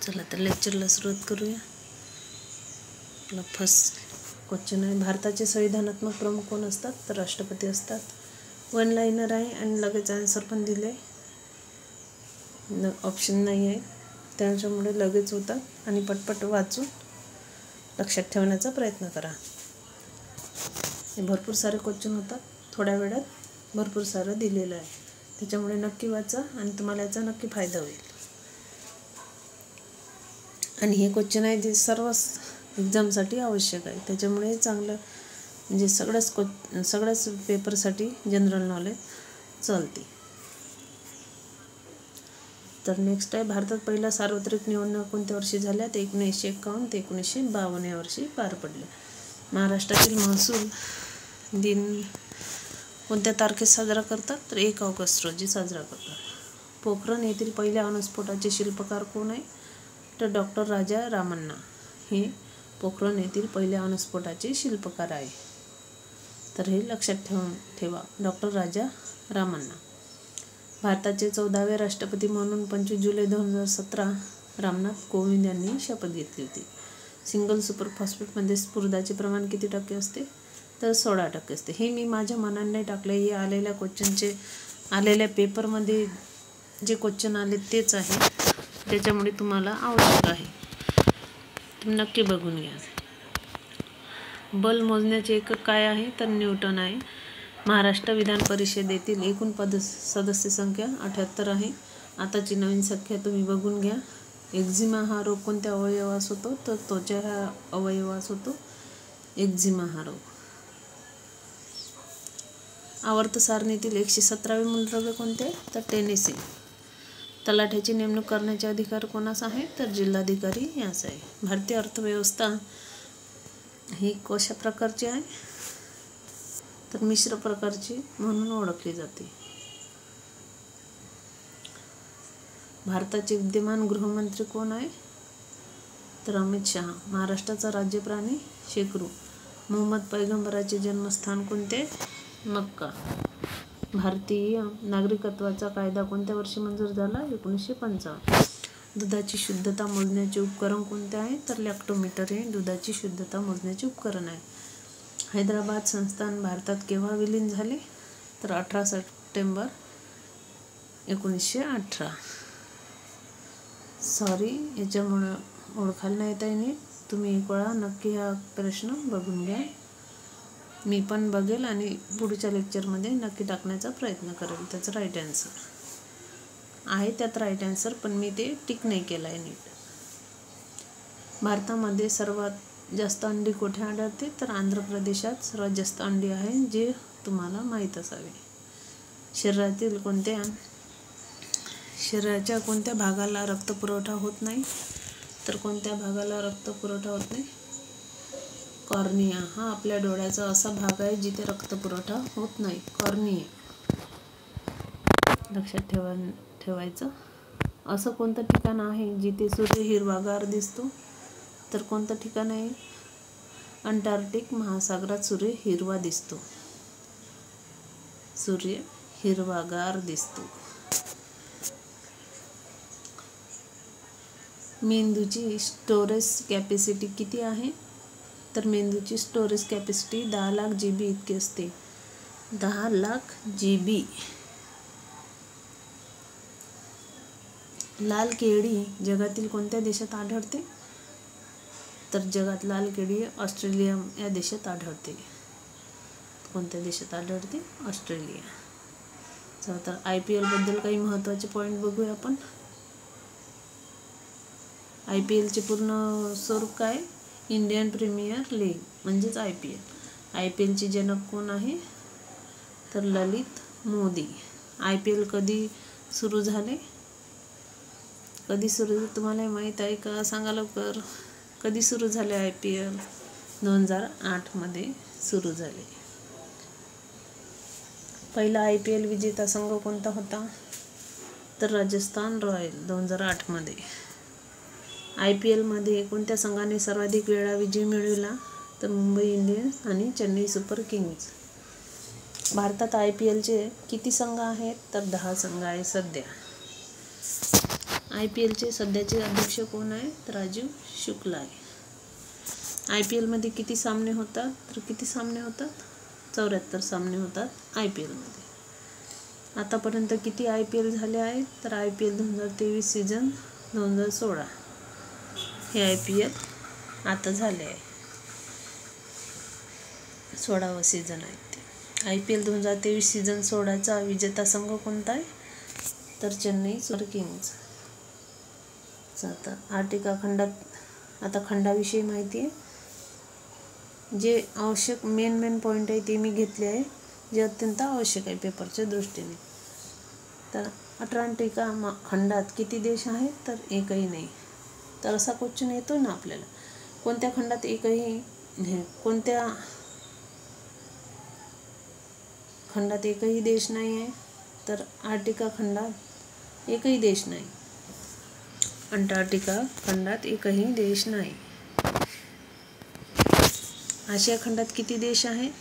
चला तर लेक्चरला सुरुवात करूया. आपला फर्स्ट क्वेश्चन आहे, भारताचे संविधानात्मक प्रमुख कोण असतात? तर राष्ट्रपती असतात. वन लाईनर आहे आणि लगेच आन्सर पण दिले, ऑप्शन नाही आहे, त्याच्यामुळे लगेच होतात आणि पटपट वाचून लक्षात ठेवण्याचा प्रयत्न करा. हे भरपूर सारे क्वेश्चन होतात, थोड्या वेळात भरपूर सारं दिलेलं आहे, त्याच्यामुळे नक्की वाचा आणि तुम्हाला याचा नक्की फायदा होईल. आणि हे क्वेश्चन आहे जे सर्व एक्झामसाठी आवश्यक आहे, त्याच्यामुळे चांगलं म्हणजे सगळ्याच पेपरसाठी जनरल नॉलेज चालते. तर नेक्स्ट आहे, भारतात पहिला सार्वत्रिक निवडणूक कोणत्या वर्षी झाल्या? ते 1951 ते 1952 या वर्षी पार पडल्या. महाराष्ट्रातील महसूल दिन कोणत्या तारखेत साजरा करतात? तर 1 ऑगस्ट रोजी साजरा करतात. पोखरण येथील पहिल्या अणुस्फोटाचे शिल्पकार कोण आहे? तर डॉक्टर राजा रामण्णा हे पोखरण येथील पहिल्या अणुस्फोटाचे शिल्पकार आहे. तर हे लक्षात ठेवा, डॉक्टर राजा रामण्णा. भारताचे 14वे राष्ट्रपती म्हणून 25 जुलै 2017 रामनाथ कोविंद यांनी शपथ घेतली होती. सिंगल सुपर फॉस्फेटमध्ये स्फुरदाचे प्रमाण किती टक्के असते? तर 16% असते. हे मी माझ्या मनाने नाही टाकले, हे आलेल्या क्वेश्चनचे आलेल्या पेपरमध्ये जे क्वेश्चन आले तेच आहे, त्याच्यामुळे तुम्हाला आवश्यक आहे, तुम्ही नक्की बघून घ्या. बल मोजण्याचे एकक काय आहे? तर न्यूटन आहे. महाराष्ट्र विधान परिषदेतील एकूण सदस्य संख्या 78 आहे. आताची नवीन संख्या तुम्ही बघून घ्या. एक्झिमा हा रोग कोणत्या अवयवास होतो? तर त्वचा ह्या अवयवास होतो एक्झिमा हा रोग. आवर्त सारणीतील 117वे मूलद्रव्य कोणते? तर टेनिसिन. तलाठ्याची नेमणूक करण्याचे अधिकार कोणास आहे? तर जिल्हाधिकारी यास आहे. भारतीय अर्थव्यवस्था ही कशा प्रकारची आहे? तर मिश्र प्रकारची म्हणून ओळखली जाते. भारताचे विद्यमान गृहमंत्री कोण आहे? तर अमित शहा. महाराष्ट्राचा राज्य प्राणी शेकरू. मोहम्मद पैगंबराचे जन्मस्थान कोणते? मक्का. भारतीय नागरिकत्वाचा कायदा कोणत्या वर्षी मंजूर झाला? 1955. दुधाची शुद्धता मोजण्याचे उपकरण कोणते आहे? तर लॅक्टोमीटर हे दुधाची शुद्धता मोजण्याचे उपकरण आहे. हैदराबाद संस्थान भारतात केव्हा विलीन झाले? तर 18 सप्टेंबर 1918. सॉरी, याच्यामुळे ओळखायला नाही येत आहे नीट, तुम्ही एक वेळा नक्की हा प्रश्न बघून घ्या. मी पण बघेल आणि पुढच्या लेक्चरमध्ये नक्की टाकण्याचा प्रयत्न करेल. त्याचं राईट आन्सर आहे, त्यात राईट आन्सर, पण मी ते टिक नाही केलं आहे नीट. भारतामध्ये सर्वात जास्त अंडी कोठे आढळते? तर आंध्र प्रदेशात सर्वात जास्त अंडी आहे, जे तुम्हाला माहीत असावे. शरीराच्या कोणत्या भागाला रक्तपुरवठा होत नाही? तर कोणत्या भागाला रक्तपुरवठा होत नाही? कॉर्निया हा आपल्या डोळ्याचा असा भाग आहे जिथे रक्तपुरवठा होत नाही, कॉर्निया. लक्षात ठेवायचं. असं कोणतं ठिकाण आहे जिथे सूर्य हिरवागार दिसतो? तर कोणतं ठिकाण आहे? अंटार्क्टिक महासागरात सूर्य हिरवा दिसतो, सूर्य हिरवागार दिसतो. मेंदूची स्टोरेज कॅपॅसिटी किती आहे? तर मेंदूची स्टोरेज कॅपॅसिटी 10 लाख GB इतकी असते, 10 लाख GB. लाल केळी जगातील कोणत्या देशात आढळते? तर जगात लाल केळी ऑस्ट्रेलिया या देशात आढळते. कोणत्या देशात आढळते? ऑस्ट्रेलिया. चला तर IPL बद्दल काही महत्त्वाचे पॉईंट बघूया आपण. IPL चे पूर्ण स्वरूप काय? इंडियन प्रीमियर लीग म्हणजेच IPL. IPL चे जनक कोण आहे? तर ललित मोदी. IPL कधी सुरू झाले? तुम्हाला माहीत आहे का? सांगा लवकर. कधी सुरू झाले IPL? 2008 मध्ये सुरू झाले. पहिला IPL विजेता संघ कोणता होता? तर राजस्थान रॉयल 2008 मध्ये. IPL मध्ये कोणत्या संघाने सर्वाधिक वेळा विजय मिळविला? तर मुंबई इंडियन्स आणि चेन्नई सुपर किंग्ज. भारतात IPL चे किती संघ आहेत? तर 10 संघ आहे सध्या. IPLचे सध्याचे अध्यक्ष कोण आहे? तर राजीव शुक्ला आहे. IPLमध्ये किती सामने होतात? तर किती सामने होतात? 74 सामने होतात IPLमध्ये. आतापर्यंत किती IPL झाले आहेत? तर IPL 2023 सीझन 2016 हे IPL आता झाले आहे. 16वा सीझन आहे ते. IPL 2023 सीझन 16चा विजेता संघ कोणता आहे? तर चेन्नई सुपर किंग्ज. आता आर्टिका खंडात आता खंडाविषयी माहिती आहे. जे आवश्यक मेन पॉईंट आहे ते मी घेतले आहे, जे अत्यंत आवश्यक आहे पेपरच्या दृष्टीने. तर अटलांटिका खंडात किती देश आहेत? तर एकही नाही. तर असा क्वेश्चन येतो ना आपल्याला, कोणत्या खंडात कोणत्या खंडात एकही देश नाही आहे? तर आर्टिका खंडात एकही देश नाही. अंटार्क्टिका खंडात एकही देश नाही. आशिया खंडात किती देश आहेत?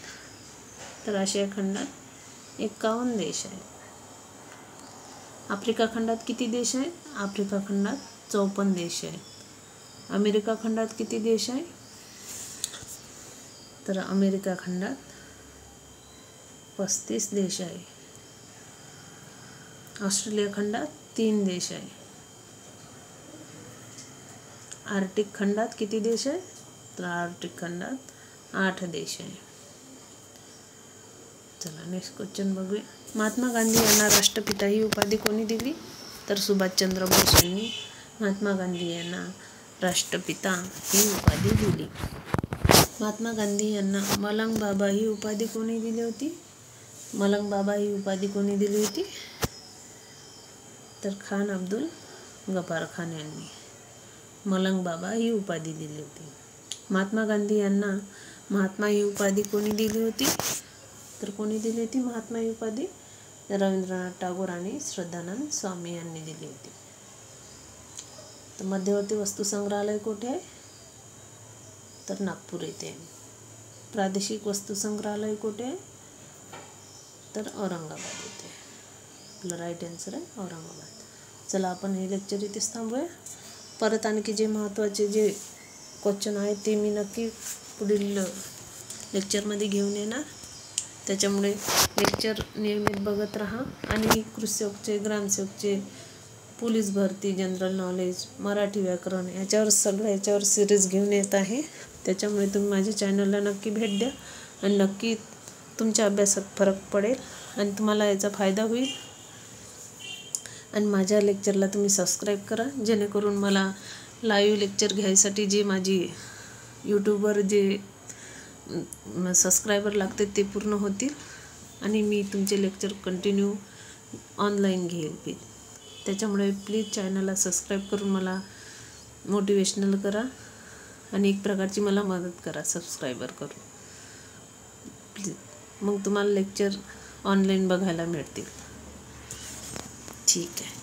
तर आशिया खंडात 51 देश आहेत. आफ्रिका खंडात किती देश आहेत? आफ्रिका खंडात 54 देश आहेत. अमेरिका खंडात किती देश आहे? तर अमेरिका खंडात 35 देश आहे. ऑस्ट्रेलिया खंडात 3 देश आहे. आर्क्टिक खंडात किती देश आहे? तर आर्क्टिक खंडात 8 देश आहे. चला नेक्स्ट क्वेश्चन बघूया. महात्मा गांधी यांना राष्ट्रपिता ही उपाधी कोणी दिली? तर सुभाषचंद्र बोस यांनी महात्मा गांधी यांना राष्ट्रपिता ही उपाधी दिली. महात्मा गांधी यांना मलंग बाबा ही उपाधी कोणी दिली होती? मलंग बाबा ही उपाधी कोणी दिली होती? तर खान अब्दुल गफार खान यांनी मलंग बाबा ही उपाधी दिली होती. महात्मा गांधी यांना महात्मा ही उपाधी कोणी दिली होती? तर कोणी दिली होती महात्मा ही उपाधी? रवींद्रनाथ टागोर आणि श्रद्धानंद स्वामी यांनी दिली होती. तर मध्यवर्ती वस्तू संग्रहालय कुठे आहे? तर नागपूर येथे. प्रादेशिक वस्तू संग्रहालय कुठे आहे? तर औरंगाबाद येथे. आपलं राईट आन्सर आहे औरंगाबाद. चला आपण हे लेक्चर इथेच थांबूया. परत आणखी जे महत्त्वाचे जे क्वेश्चन आहेत ते मी नक्की पुढील लेक्चरमध्ये घेऊन येणार. त्याच्यामुळे लेक्चर नियमित बघत राहा. आणि कृषीसेवकचे, ग्रामसेवकचे, पोलीस भरती, जनरल नॉलेज, मराठी व्याकरण याच्यावर सिरीज घेऊन येत आहे. त्याच्यामुळे तुम्ही माझ्या चॅनलला नक्की भेट द्या आणि नक्की तुमच्या अभ्यासात फरक पडेल आणि तुम्हाला याचा फायदा होईल. आणि माझ्या लेक्चरला तुम्ही सबस्क्राईब करा, जेणेकरून मला लाईव्ह लेक्चर घ्यायसाठी जे माझी यूट्यूबवर जे सबस्क्रायबर लागते ते पूर्ण होतील आणि मी तुमचे लेक्चर कंटिन्यू ऑनलाईन घेईल. त्याच्यामुळे प्लीज चॅनलला सबस्क्राईब करून मला मोटिवेशनल करा आणि एक प्रकारची मला मदत करा सबस्क्रायबर करून प्लीज. मग तुम्हाला लेक्चर ऑनलाईन बघायला मिळतील. ठीक आहे.